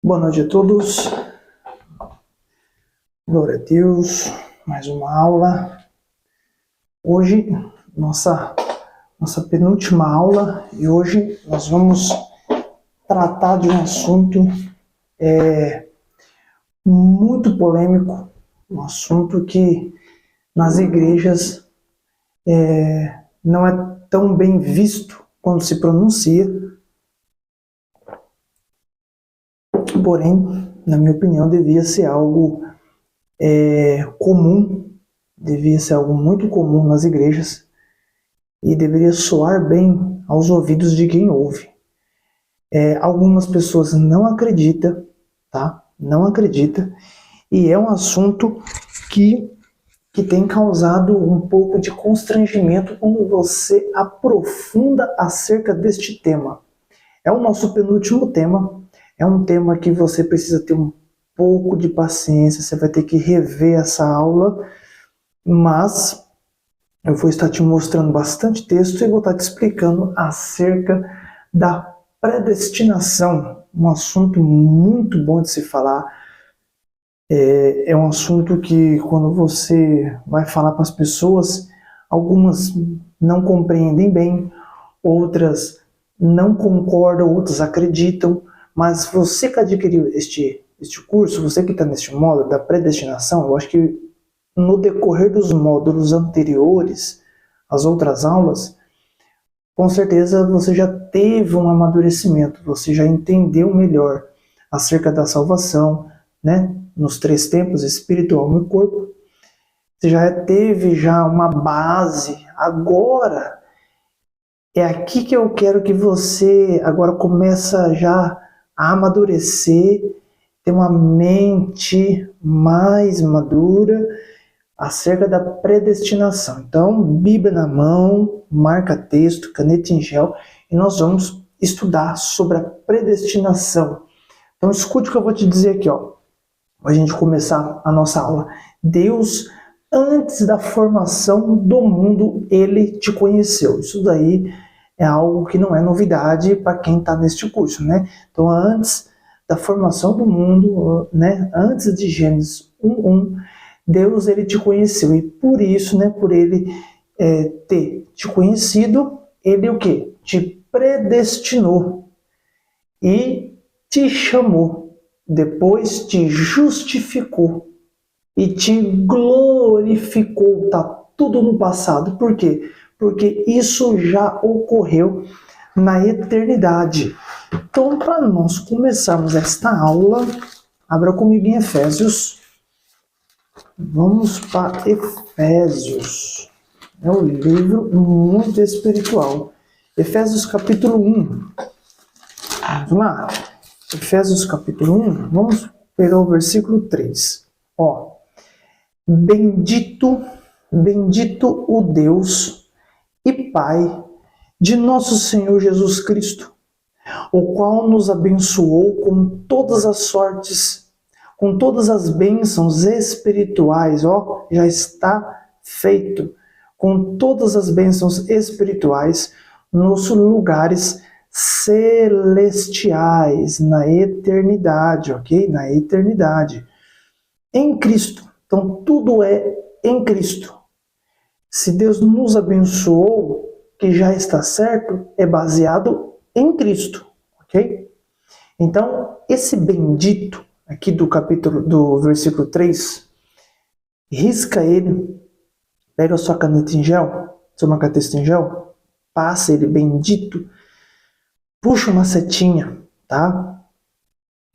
Boa noite a todos. Glória a Deus. Mais uma aula. Hoje, nossa penúltima aula, e hoje nós vamos tratar de um assunto muito polêmico, um assunto que nas igrejas não é tão bem visto quando se pronuncia. Porém, na minha opinião, devia ser algo comum, devia ser algo muito comum nas igrejas e deveria soar bem aos ouvidos de quem ouve. Algumas pessoas não acreditam, tá? Não acreditam, e é um assunto que tem causado um pouco de constrangimento quando você aprofunda acerca deste tema. É o nosso penúltimo tema. É um tema que você precisa ter um pouco de paciência, você vai ter que rever essa aula, mas eu vou estar te mostrando bastante texto e vou estar te explicando acerca da predestinação, um assunto muito bom de se falar. É um assunto que quando você vai falar para as pessoas, algumas não compreendem bem, outras não concordam, outras acreditam. Mas você que adquiriu este curso, você que está neste módulo da predestinação, eu acho que no decorrer dos módulos anteriores, as outras aulas, com certeza você já teve um amadurecimento, você já entendeu melhor acerca da salvação, né? Nos 3 tempos, espírito, alma e corpo. Você já teve uma base. Agora, é aqui que eu quero que você agora começa já a amadurecer, ter uma mente mais madura acerca da predestinação. Então, Bíblia na mão, marca texto, caneta em gel, e nós vamos estudar sobre a predestinação. Então, escute o que eu vou te dizer aqui, para a gente começar a nossa aula. Deus, antes da formação do mundo, Ele te conheceu. Isso daí é algo que não é novidade para quem está neste curso, né? Então, antes da formação do mundo, né? Antes de Gênesis 1:1, Deus ele te conheceu e por isso, né? Por Ele ter te conhecido, Ele o quê? Te predestinou e te chamou, depois te justificou e te glorificou. Tá tudo no passado. Por quê? Porque isso já ocorreu na eternidade. Então, para nós começarmos esta aula, abra comigo em Efésios. Vamos para Efésios. É um livro muito espiritual. Efésios capítulo 1. Vamos lá. Efésios capítulo 1. Vamos pegar o versículo 3. Bendito o Deus e Pai de nosso Senhor Jesus Cristo, o qual nos abençoou com todas as sortes, com todas as bênçãos espirituais, já está feito, com todas as bênçãos espirituais nos lugares celestiais, na eternidade, ok? Na eternidade. Em Cristo. Então, tudo é em Cristo. Se Deus nos abençoou, que já está certo, é baseado em Cristo, ok? Então, esse bendito, aqui do versículo 3, risca ele, pega a sua caneta em gel, seu marca-texto em gel, passa ele, bendito, puxa uma setinha, tá?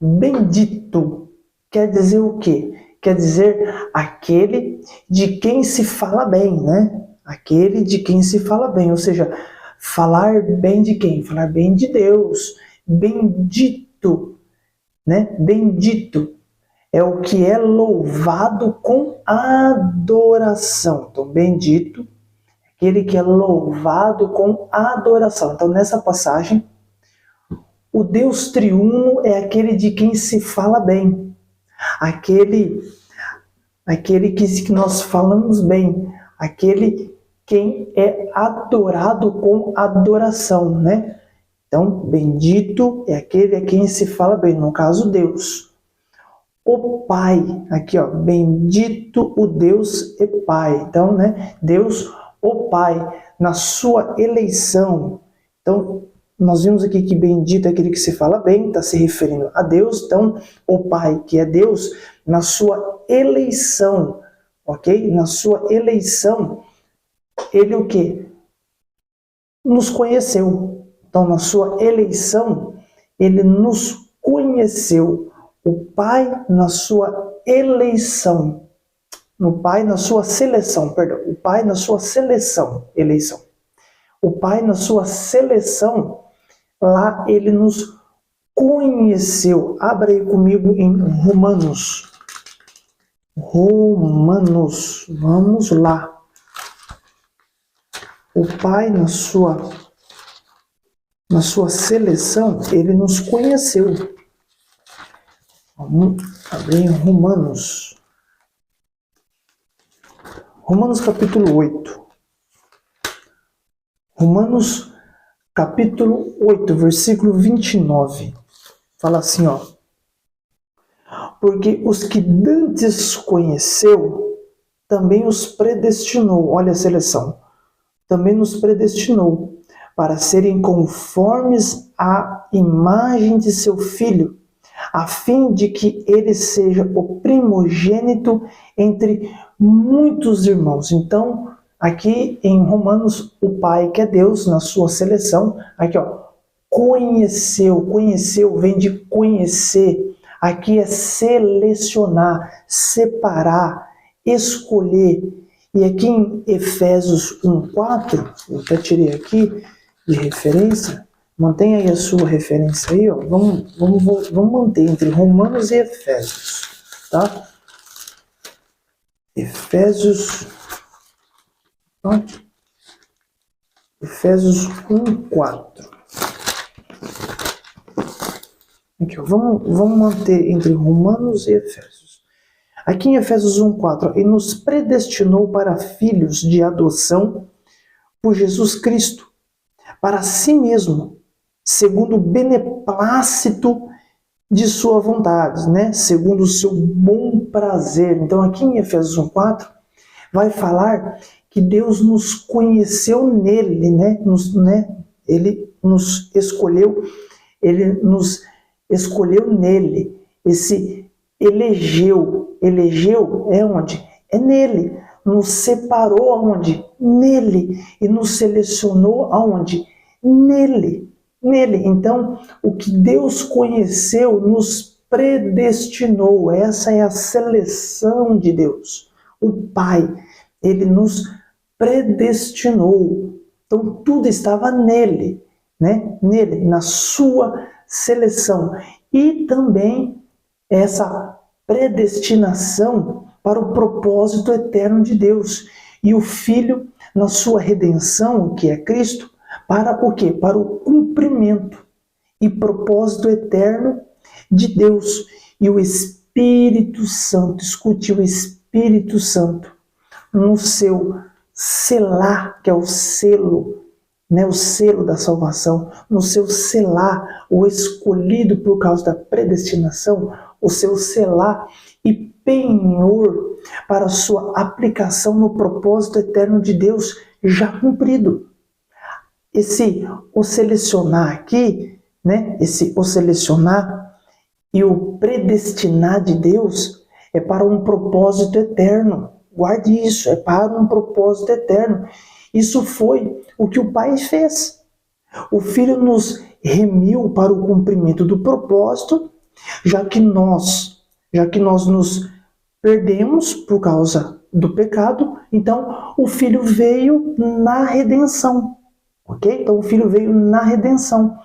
Bendito quer dizer o quê? Quer dizer aquele de quem se fala bem, né? Aquele de quem se fala bem, ou seja, falar bem de quem? Falar bem de Deus. Bendito, né? Bendito é o que é louvado com adoração. Então, bendito, aquele que é louvado com adoração. Então, nessa passagem, o Deus triuno é aquele de quem se fala bem. Aquele que nós falamos bem, aquele quem é adorado com adoração, né? Então, bendito é aquele a quem se fala bem, no caso Deus. O Pai, aqui ó, bendito o Deus e Pai. Então, né, Deus, o Pai, na sua eleição. Então, nós vimos aqui que bendito é aquele que se fala bem, está se referindo a Deus. Então, o Pai, que é Deus, na sua eleição, ok? Na sua eleição, ele o quê? Nos conheceu. Então, na sua eleição, ele nos conheceu. O Pai na sua eleição. O Pai na sua seleção, perdão. O Pai na sua seleção, eleição. O Pai na sua seleção, lá ele nos conheceu. Abra aí comigo em Romanos. Romanos, vamos lá. O Pai na sua seleção, ele nos conheceu. Vamos abrir em Romanos. Romanos capítulo 8. Romanos capítulo 8, versículo 29. Fala assim, ó. Porque os que dantes conheceu, também os predestinou. Olha a seleção. Também nos predestinou para serem conformes à imagem de seu Filho, a fim de que ele seja o primogênito entre muitos irmãos. Então, aqui em Romanos, o Pai, que é Deus, na sua seleção, aqui ó, conheceu vem de conhecer, aqui é selecionar, separar, escolher. E aqui em Efésios 1:4, eu até tirei aqui de referência, mantenha aí a sua referência aí, ó. Vamos manter entre Romanos e Efésios, tá? Efésios 1:4. Aqui, ó. Vamos manter entre Romanos e Efésios. Aqui em Efésios 1:4, e nos predestinou para filhos de adoção por Jesus Cristo, para si mesmo, segundo o beneplácito de sua vontade, né? Segundo o seu bom prazer. Então aqui em Efésios 1:4 vai falar que Deus nos conheceu nele, né? Ele nos escolheu nele. Esse elegeu é onde? É nele. Nos separou aonde? Nele. E nos selecionou aonde? Nele. Então, o que Deus conheceu nos predestinou. Essa é a seleção de Deus. O Pai, ele nos predestinou. Então, tudo estava nele, né? Nele, na sua seleção. E também essa predestinação para o propósito eterno de Deus. E o Filho, na sua redenção, que é Cristo, para o quê? Para o cumprimento e propósito eterno de Deus. E o Espírito Santo, escute, o Espírito Santo, no seu selar, que é o selo, né, o selo da salvação, no seu selar, o escolhido por causa da predestinação, o seu selar e penhor para a sua aplicação no propósito eterno de Deus já cumprido. O selecionar aqui, né, o selecionar e o predestinar de Deus é para um propósito eterno. Guarde isso, é para um propósito eterno. Isso foi o que o Pai fez. O Filho nos remiu para o cumprimento do propósito, já que nós nos perdemos por causa do pecado, então o Filho veio na redenção. Ok? Então o Filho veio na redenção.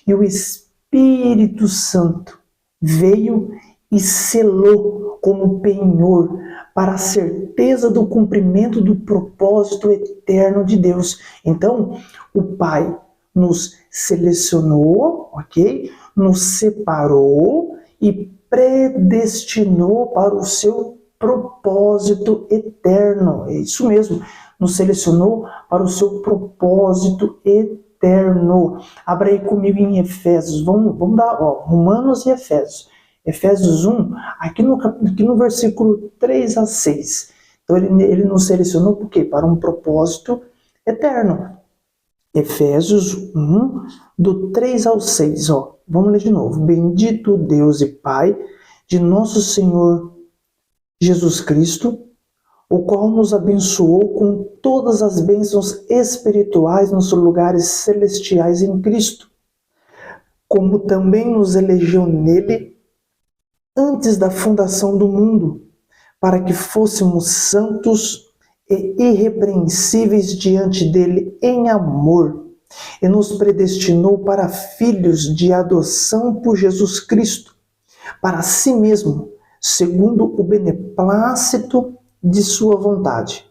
E o Espírito Santo veio e selou como penhor para a certeza do cumprimento do propósito eterno de Deus. Então, o Pai nos selecionou, ok? Nos separou e predestinou para o seu propósito eterno. É isso mesmo, nos selecionou para o seu propósito eterno. eterno. Abra aí comigo em Efésios. Vamos dar, Romanos e Efésios. Efésios 1, aqui no versículo 3 a 6. Então ele nos selecionou por quê? Para um propósito eterno. Efésios 1, do 3 ao 6. Vamos ler de novo. Bendito Deus e Pai de nosso Senhor Jesus Cristo, o qual nos abençoou com todas as bênçãos espirituais nos lugares celestiais em Cristo, como também nos elegeu nele antes da fundação do mundo, para que fôssemos santos e irrepreensíveis diante dele em amor, e nos predestinou para filhos de adoção por Jesus Cristo, para si mesmo, segundo o beneplácito de sua vontade,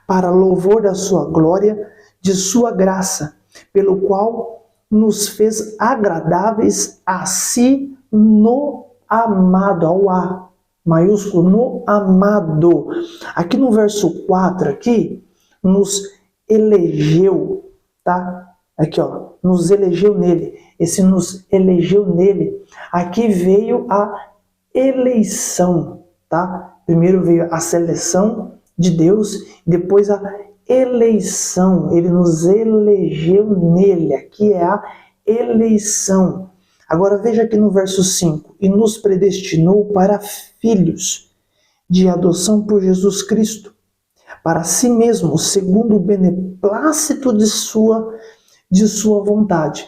para louvor da sua glória, de sua graça, pelo qual nos fez agradáveis a si no amado, ao A maiúsculo, no amado. Aqui no verso 4, aqui, nos elegeu, tá? Aqui, nos elegeu nele. Esse nos elegeu nele, aqui veio a eleição, tá? Primeiro veio a seleção de Deus, depois a eleição. Ele nos elegeu nele, aqui é a eleição. Agora veja aqui no verso 5, e nos predestinou para filhos de adoção por Jesus Cristo, para si mesmo, segundo o beneplácito de sua vontade.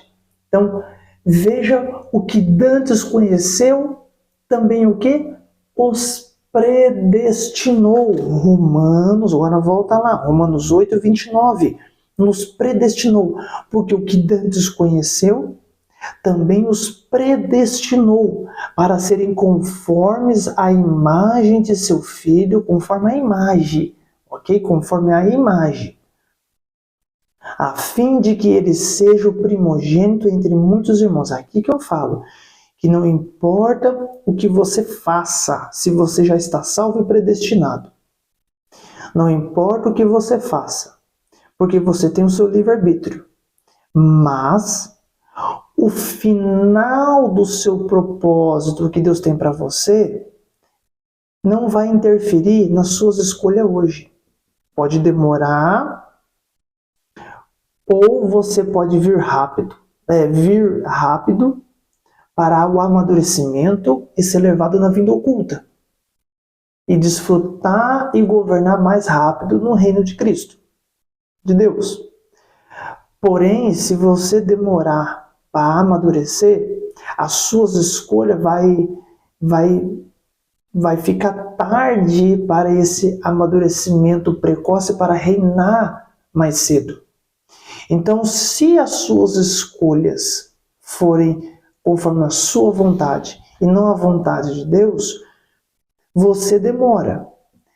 Então, veja o que dantes conheceu, também o que? Os predestinou. Romanos, agora volta lá, Romanos 8, 29. Nos predestinou, porque o que dantes conheceu, também os predestinou para serem conformes à imagem de seu Filho, conforme a imagem, ok? Conforme a imagem, a fim de que ele seja o primogênito entre muitos irmãos. Aqui que eu falo, que não importa o que você faça, se você já está salvo e predestinado. Não importa o que você faça, porque você tem o seu livre-arbítrio. Mas o final do seu propósito que Deus tem para você não vai interferir nas suas escolhas hoje. Pode demorar, ou você pode vir rápido para o amadurecimento e ser levado na vinda oculta. E desfrutar e governar mais rápido no reino de Cristo, de Deus. Porém, se você demorar para amadurecer, as suas escolhas vai ficar tarde para esse amadurecimento precoce, para reinar mais cedo. Então, se as suas escolhas forem conforme a sua vontade e não a vontade de Deus, você demora.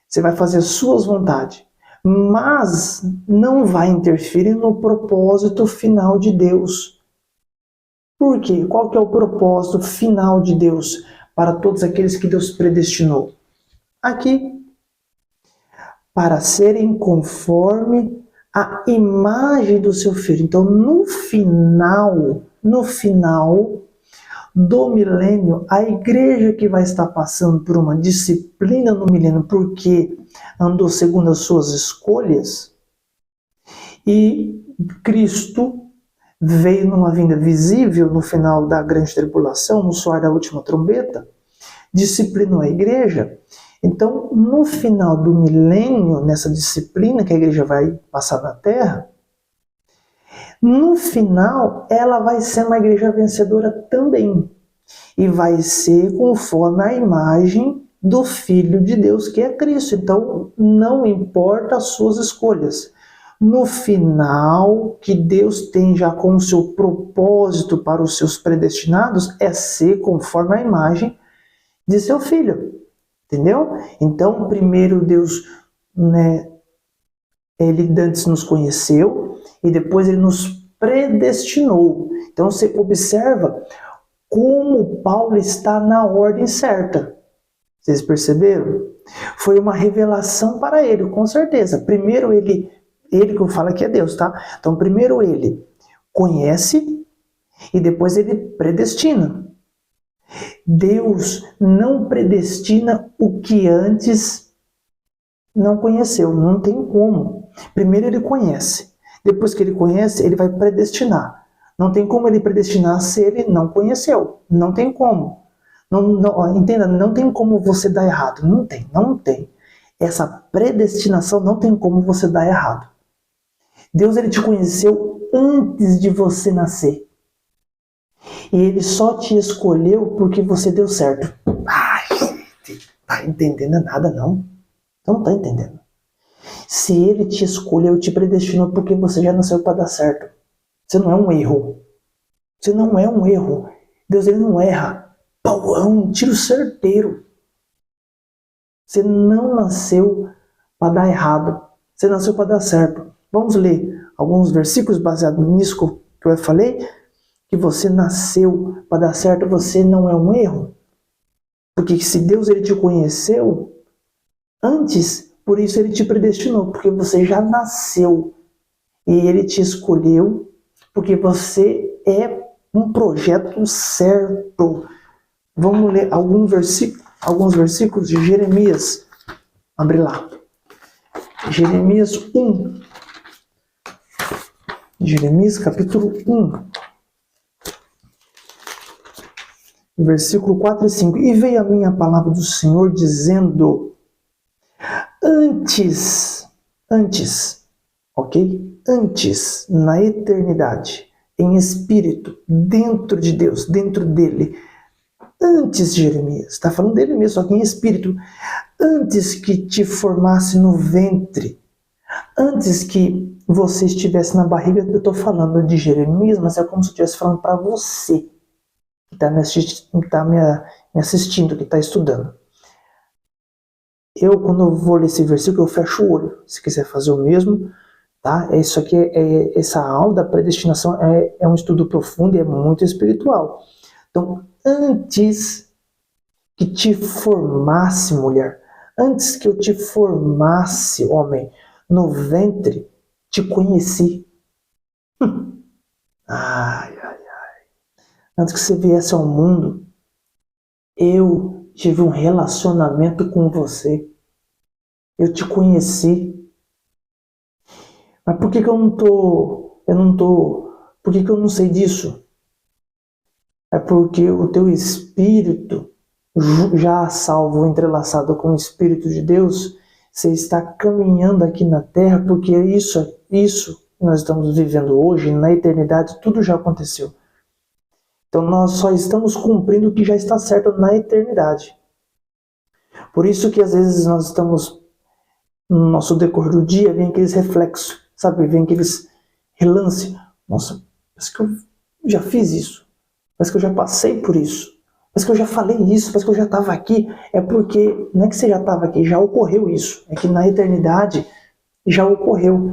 Você vai fazer as suas vontades, mas não vai interferir no propósito final de Deus. Por quê? Qual que é o propósito final de Deus para todos aqueles que Deus predestinou? Aqui, para serem conforme a imagem do seu Filho. Então, no final do milênio, a igreja que vai estar passando por uma disciplina no milênio, porque andou segundo as suas escolhas, e Cristo veio numa vinda visível no final da grande tribulação, no soar da última trombeta, disciplinou a igreja. Então, no final do milênio, nessa disciplina que a igreja vai passar na terra, no final ela vai ser uma igreja vencedora também. E vai ser conforme a imagem do Filho de Deus, que é Cristo. Então, não importa as suas escolhas. No final, que Deus tem já como seu propósito para os seus predestinados, é ser conforme a imagem de seu Filho. Entendeu? Então, primeiro Deus, Ele antes nos conheceu e depois Ele nos predestinou. Então, você observa como Paulo está na ordem certa. Vocês perceberam? Foi uma revelação para ele, com certeza. Primeiro ele que eu falo aqui é Deus, tá? Então, primeiro ele conhece e depois ele predestina. Deus não predestina o que antes não conheceu, não tem como. Primeiro ele conhece, depois que ele conhece, ele vai predestinar. Não tem como ele predestinar se ele não conheceu, não tem como. Entenda, não tem como você dar errado, não tem. Essa predestinação não tem como você dar errado. Deus ele te conheceu antes de você nascer. E ele só te escolheu porque você deu certo. Ai, tá entendendo nada não? Não tá entendendo. Se ele te escolheu, te predestinou porque você já nasceu para dar certo. Você não é um erro. Você não é um erro. Deus ele não erra. Pau, é um tiro certeiro. Você não nasceu para dar errado. Você nasceu para dar certo. Vamos ler alguns versículos baseados nisso que eu falei. Que você nasceu para dar certo, você não é um erro. Porque se Deus ele te conheceu antes, por isso ele te predestinou, porque você já nasceu. E ele te escolheu porque você é um projeto certo. Vamos ler alguns versículos de Jeremias. Abre lá. Jeremias 1. Jeremias capítulo 1. Versículo 4 e 5. E veio a minha palavra do Senhor dizendo, antes, ok? Antes, na eternidade, em espírito, dentro de Deus, dentro dele. Antes, Jeremias, está falando dele mesmo, só que em espírito. Antes que te formasse no ventre, antes que você estivesse na barriga, eu estou falando de Jeremias, mas é como se eu estivesse falando para você. Que está me assistindo, que está estudando. Quando eu vou ler esse versículo, eu fecho o olho. Se quiser fazer o mesmo, tá? Isso aqui, essa aula da predestinação é um estudo profundo e é muito espiritual. Então, antes que te formasse, mulher, antes que eu te formasse, homem, no ventre, te conheci. Ai. Antes que você viesse ao mundo, eu tive um relacionamento com você. Eu te conheci. Mas por que eu não por que eu não sei disso? É porque o teu espírito, já salvo, entrelaçado com o Espírito de Deus, você está caminhando aqui na Terra, porque isso que nós estamos vivendo hoje, na eternidade, tudo já aconteceu. Então nós só estamos cumprindo o que já está certo na eternidade. Por isso que às vezes nós estamos, no nosso decorrer do dia, vem aqueles reflexos, sabe? Vem aqueles relances. Nossa, parece que eu já fiz isso. Parece que eu já passei por isso. Parece que eu já falei isso. Parece que eu já estava aqui. É porque, não é que você já estava aqui, já ocorreu isso. É que na eternidade já ocorreu.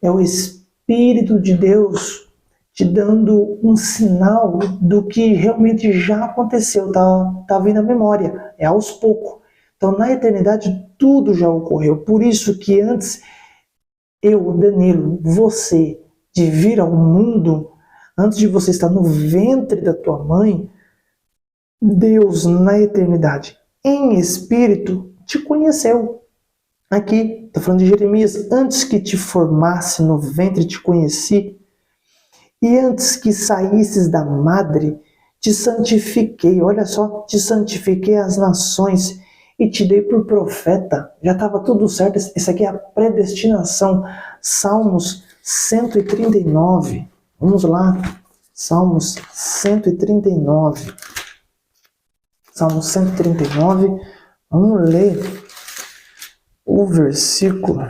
É o Espírito de Deus te dando um sinal do que realmente já aconteceu, tá vindo à memória, é aos poucos. Então, na eternidade, tudo já ocorreu. Por isso que antes, eu, Danilo, você, de vir ao mundo, antes de você estar no ventre da tua mãe, Deus, na eternidade, em espírito, te conheceu. Aqui, está falando de Jeremias, antes que te formasse no ventre, te conheci. E antes que saísses da madre, te santifiquei. Olha só, te santifiquei as nações e te dei por profeta. Já estava tudo certo. Isso aqui é a predestinação. Salmos 139. Vamos lá. Salmos 139. Salmos 139. Vamos ler o versículo.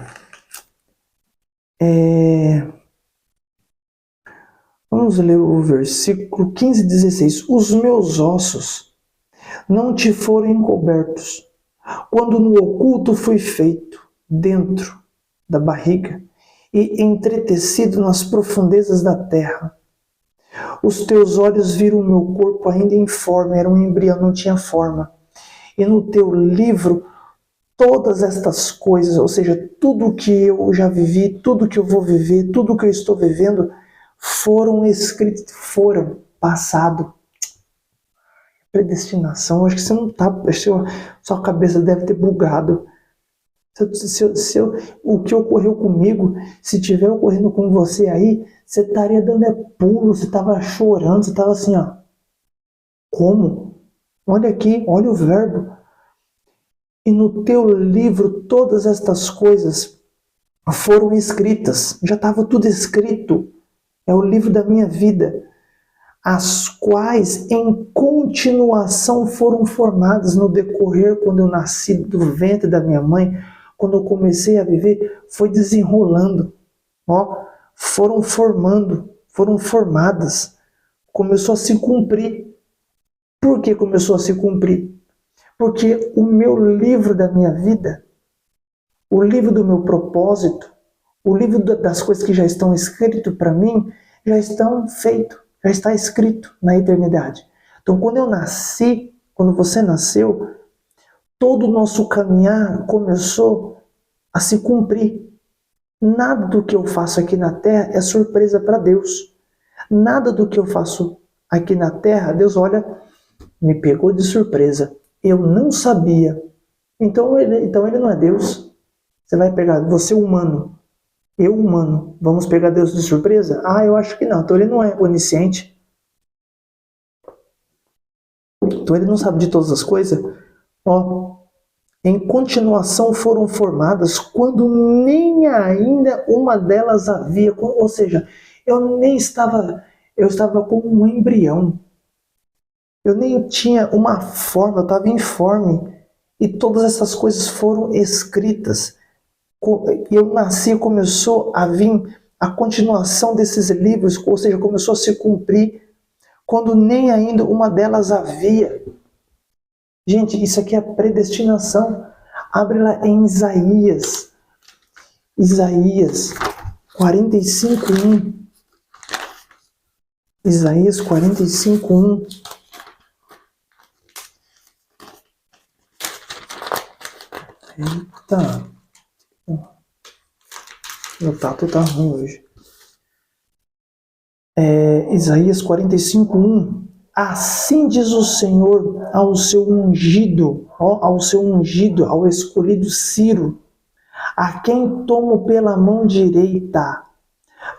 Vamos ler o versículo 15 e 16. Os meus ossos não te foram encobertos, quando no oculto fui feito, dentro da barriga, e entretecido nas profundezas da terra. Os teus olhos viram o meu corpo ainda informe, era um embrião, não tinha forma. E no teu livro todas estas coisas, ou seja, tudo que eu já vivi, tudo que eu vou viver, tudo que eu estou vivendo, foram escritos, foram passado. Predestinação, acho que você não está, sua cabeça deve ter bugado. O que ocorreu comigo, se tiver ocorrendo com você aí, você estaria dando pulo, você estava chorando, você estava assim, ó. Como? Olha aqui, olha o verbo. E no teu livro todas estas coisas foram escritas. Já estava tudo escrito. É o livro da minha vida. As quais em continuação foram formadas no decorrer quando eu nasci do ventre da minha mãe, quando eu comecei a viver, foi desenrolando. Ó, foram formando, foram formadas. Começou a se cumprir. Por que começou a se cumprir? Porque o meu livro da minha vida, o livro do meu propósito, o livro das coisas que já estão escritas para mim, já estão feitos, já está escrito na eternidade. Então, quando eu nasci, quando você nasceu, todo o nosso caminhar começou a se cumprir. Nada do que eu faço aqui na terra é surpresa para Deus. Nada do que eu faço aqui na terra, Deus olha, me pegou de surpresa. Eu não sabia. Então ele não é Deus. Você vai pegar, você humano, eu humano, vamos pegar Deus de surpresa? Ah, eu acho que não. Então ele não é onisciente. Então ele não sabe de todas as coisas. Ó, em continuação foram formadas quando nem ainda uma delas havia. Ou seja, eu estava como um embrião. Eu nem tinha uma forma, eu estava informe. E todas essas coisas foram escritas. Eu nasci, começou a vir a continuação desses livros, ou seja, começou a se cumprir, quando nem ainda uma delas havia. Gente, isso aqui é a predestinação. Abre lá em Isaías. Isaías 45:1. Isaías 45:1. Eita. Meu tato tá ruim hoje. Isaías 45:1. Assim diz o Senhor ao seu ungido, ao escolhido Ciro, a quem tomo pela mão direita,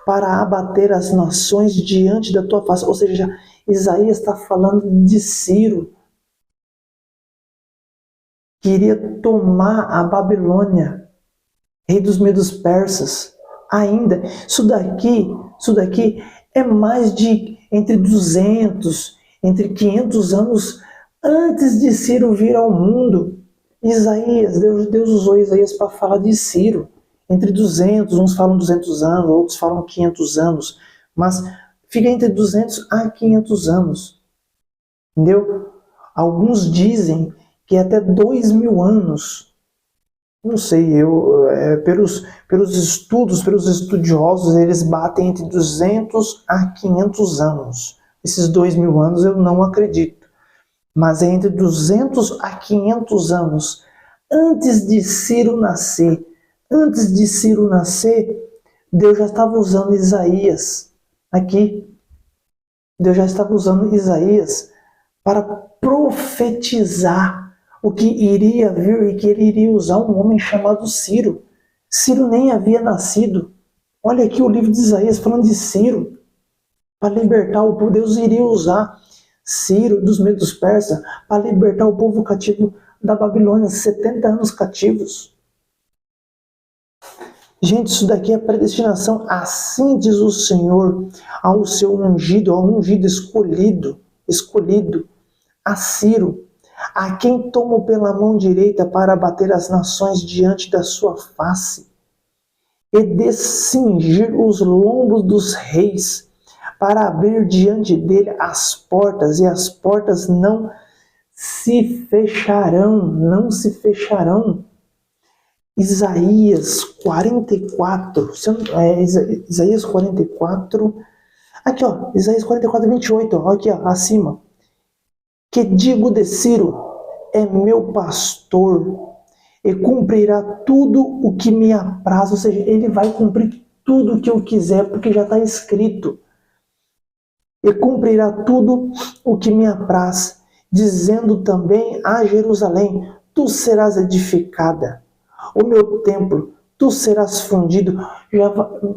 para abater as nações diante da tua face. Ou seja, Isaías está falando de Ciro, que iria tomar a Babilônia, rei dos medos persas. Ainda, isso daqui é mais de entre 200, entre 500 anos antes de Ciro vir ao mundo. Isaías, Deus usou Isaías para falar de Ciro. Entre 200, uns falam 200 anos, outros falam 500 anos, mas fica entre 200 a 500 anos. Entendeu? Alguns dizem que até 2.000 anos. Não sei, pelos estudos, pelos estudiosos, eles batem entre 200 a 500 anos. Esses 2.000 anos eu não acredito. Mas é entre 200 a 500 anos antes de Ciro nascer. Antes de Ciro nascer, Deus já estava usando Isaías aqui. Deus já estava usando Isaías para profetizar o que iria vir e que ele iria usar um homem chamado Ciro. Ciro nem havia nascido. Olha aqui o livro de Isaías falando de Ciro. Para libertar o povo, Deus iria usar Ciro dos medos persas para libertar o povo cativo da Babilônia, 70 anos cativos. Gente, isso daqui é predestinação. Assim diz o Senhor ao seu ungido, ao ungido escolhido, a Ciro, a quem tomo pela mão direita para abater as nações diante da sua face, e descingir os lombos dos reis, para abrir diante dele as portas, e as portas não se fecharão. Isaías 44, Isaías 44, aqui ó, Isaías 44:28, ó, aqui ó, acima. Que digo de Ciro, é meu pastor, e cumprirá tudo o que me apraz. Ou seja, ele vai cumprir tudo o que eu quiser, porque já está escrito. E cumprirá tudo o que me apraz, dizendo também a Jerusalém: tu serás edificada, o meu templo, tu serás fundido. Já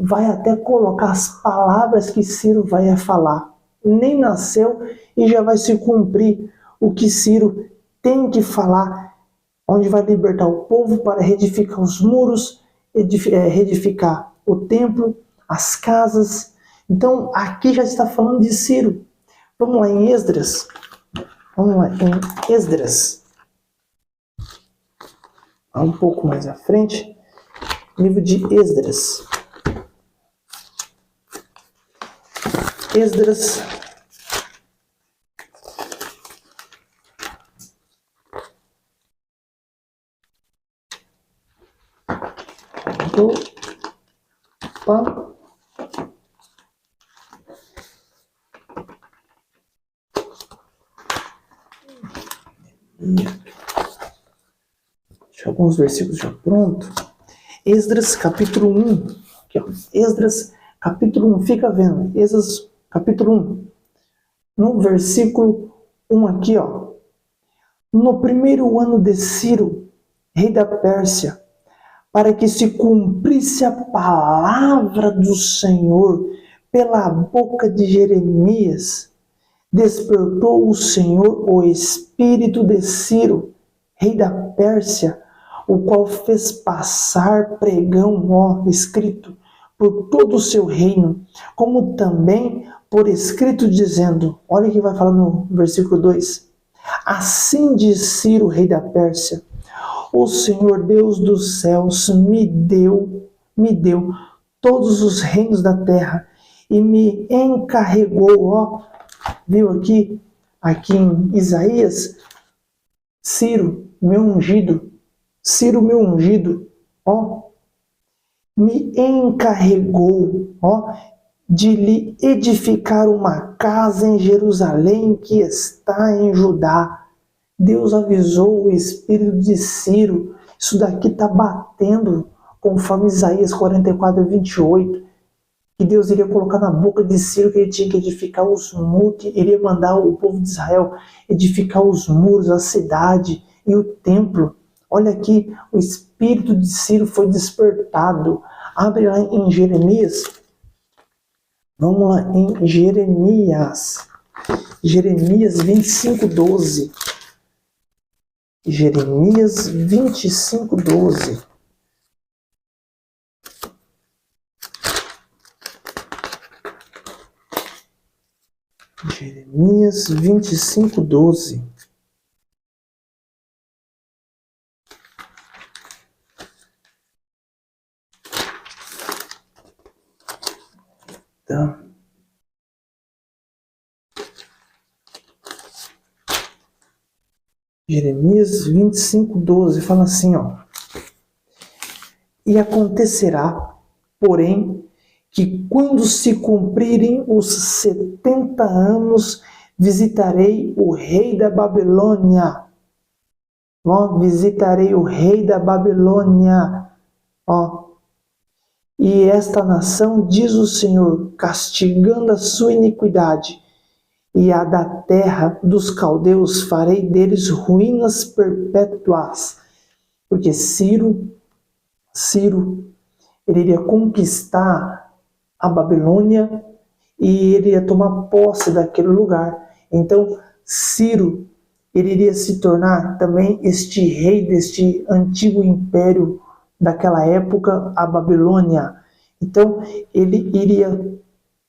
vai até colocar as palavras que Ciro vai falar. Nem nasceu e já vai se cumprir o que Ciro tem que falar, onde vai libertar o povo para reedificar os muros, reedificar o templo, as casas. Então, aqui já está falando de Ciro. Vamos lá em Esdras. Vamos lá em Esdras. Um pouco mais à frente. Livro de Esdras. Esdras. Opa. Deixa alguns versículos já pronto. Esdras capítulo 1. Aqui, ó. Esdras capítulo 1. Fica vendo. Esdras capítulo 1. No versículo 1 aqui, ó. No primeiro ano de Ciro, rei da Pérsia, para que se cumprisse a palavra do Senhor pela boca de Jeremias, despertou o Senhor o espírito de Ciro, rei da Pérsia, o qual fez passar pregão, ó, escrito, por todo o seu reino, como também por escrito dizendo, olha o que vai falar no versículo 2, assim diz Ciro, rei da Pérsia, o Senhor Deus dos céus me deu todos os reinos da terra e me encarregou, ó, viu aqui em Isaías, Ciro, meu ungido, ó, me encarregou, ó, de lhe edificar uma casa em Jerusalém que está em Judá. Deus avisou o espírito de Ciro. Isso daqui está batendo conforme Isaías 44, 28. Que Deus iria colocar na boca de Ciro que ele tinha que edificar os muros, que iria mandar o povo de Israel edificar os muros, a cidade e o templo. Olha aqui, o espírito de Ciro foi despertado. Abre lá em Jeremias. Vamos lá em Jeremias. Jeremias 25, 12. Jeremias 25, 12. Jeremias 25, 12. Tá. Jeremias 25, 12 fala assim, ó. E acontecerá, porém, que quando se cumprirem os 70 anos, visitarei o rei da Babilônia. Ó, visitarei o rei da Babilônia. Ó. E esta nação, diz o Senhor, castigando a sua iniquidade, e a da terra dos caldeus farei deles ruínas perpétuas. Porque Ciro, ele iria conquistar a Babilônia e ele ia tomar posse daquele lugar. Então, Ciro, ele iria se tornar também este rei deste antigo império daquela época, a Babilônia. Então, ele iria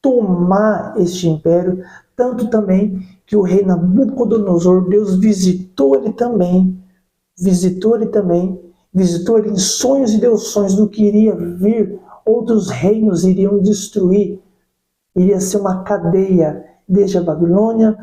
tomar este império, tanto também que o rei Nabucodonosor, Deus visitou ele em sonhos e deu sonhos do que iria vir, outros reinos iriam destruir, iria ser uma cadeia, desde a Babilônia,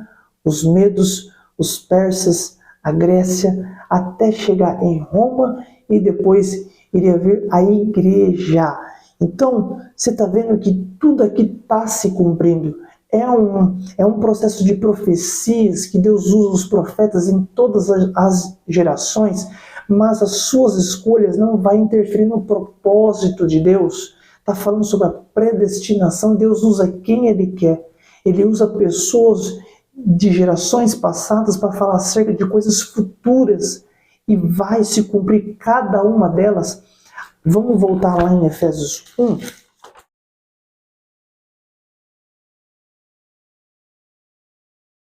os medos, os persas, a Grécia, até chegar em Roma e depois iria vir a igreja. Então, você está vendo que tudo aqui está se cumprindo. É um processo de profecias que Deus usa os profetas em todas as gerações mas as suas escolhas não vão interferir no propósito de Deus. Está falando sobre a predestinação. Deus usa quem Ele quer. Ele usa pessoas de gerações passadas para falar acerca de coisas futuras e vai se cumprir cada uma delas. Vamos voltar lá em Efésios 1.